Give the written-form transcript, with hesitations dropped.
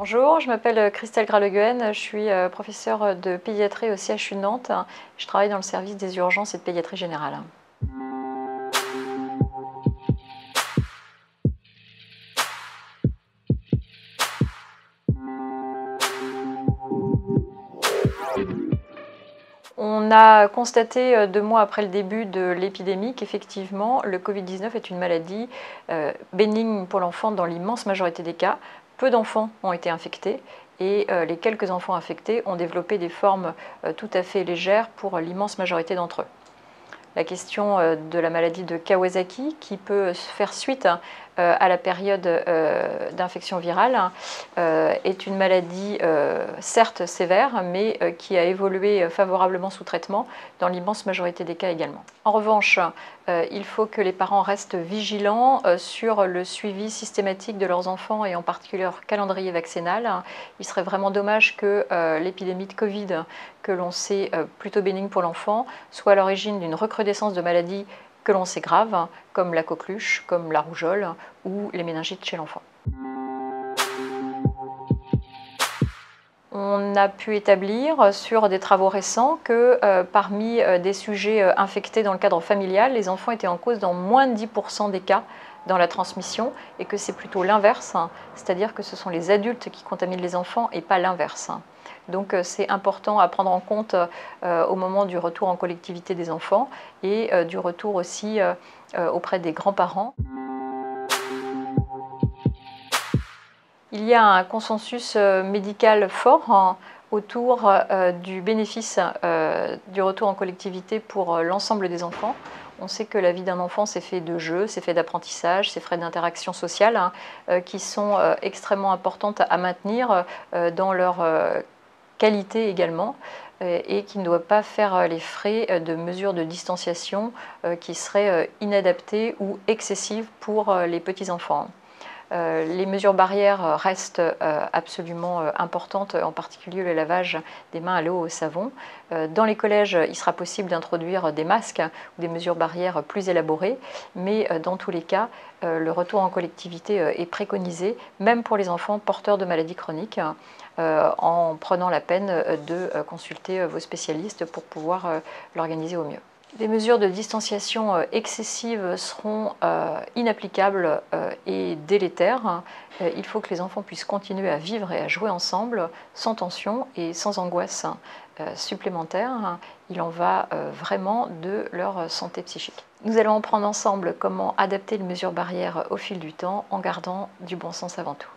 Bonjour, je m'appelle Christelle Graleguen, je suis professeure de pédiatrie au CHU de Nantes. Je travaille dans le service des urgences et de pédiatrie générale. On a constaté 2 mois après le début de l'épidémie qu'effectivement le Covid-19 est une maladie bénigne pour l'enfant dans l'immense majorité des cas. Peu d'enfants ont été infectés et les quelques enfants infectés ont développé des formes tout à fait légères pour l'immense majorité d'entre eux. La question de la maladie de Kawasaki qui peut faire suite à la période d'infection virale est une maladie certes sévère mais qui a évolué favorablement sous traitement dans l'immense majorité des cas également. En revanche, il faut que les parents restent vigilants sur le suivi systématique de leurs enfants et en particulier leur calendrier vaccinal. Il serait vraiment dommage que l'épidémie de Covid, que l'on sait plutôt bénigne pour l'enfant, soit à l'origine d'une recrudescence de maladies que l'on sait graves, comme la coqueluche, comme la rougeole ou les méningites chez l'enfant. On a pu établir sur des travaux récents que parmi des sujets infectés dans le cadre familial, les enfants étaient en cause dans moins de 10% des cas dans la transmission et que c'est plutôt l'inverse, c'est-à-dire que ce sont les adultes qui contaminent les enfants et pas l'inverse. Donc c'est important à prendre en compte au moment du retour en collectivité des enfants et du retour aussi auprès des grands-parents. Il y a un consensus médical fort autour du bénéfice du retour en collectivité pour l'ensemble des enfants. On sait que la vie d'un enfant, c'est fait de jeux, c'est fait d'apprentissage, c'est fait d'interactions sociales qui sont extrêmement importantes à maintenir dans leur qualité également et qui ne doivent pas faire les frais de mesures de distanciation qui seraient inadaptées ou excessives pour les petits-enfants. Les mesures barrières restent absolument importantes, en particulier le lavage des mains à l'eau au savon. Dans les collèges, il sera possible d'introduire des masques ou des mesures barrières plus élaborées, mais dans tous les cas, le retour en collectivité est préconisé, même pour les enfants porteurs de maladies chroniques, en prenant la peine de consulter vos spécialistes pour pouvoir l'organiser au mieux. Des mesures de distanciation excessives seront inapplicables et délétères. Il faut que les enfants puissent continuer à vivre et à jouer ensemble sans tension et sans angoisse supplémentaire. Il en va vraiment de leur santé psychique. Nous allons prendre ensemble comment adapter les mesures barrières au fil du temps en gardant du bon sens avant tout.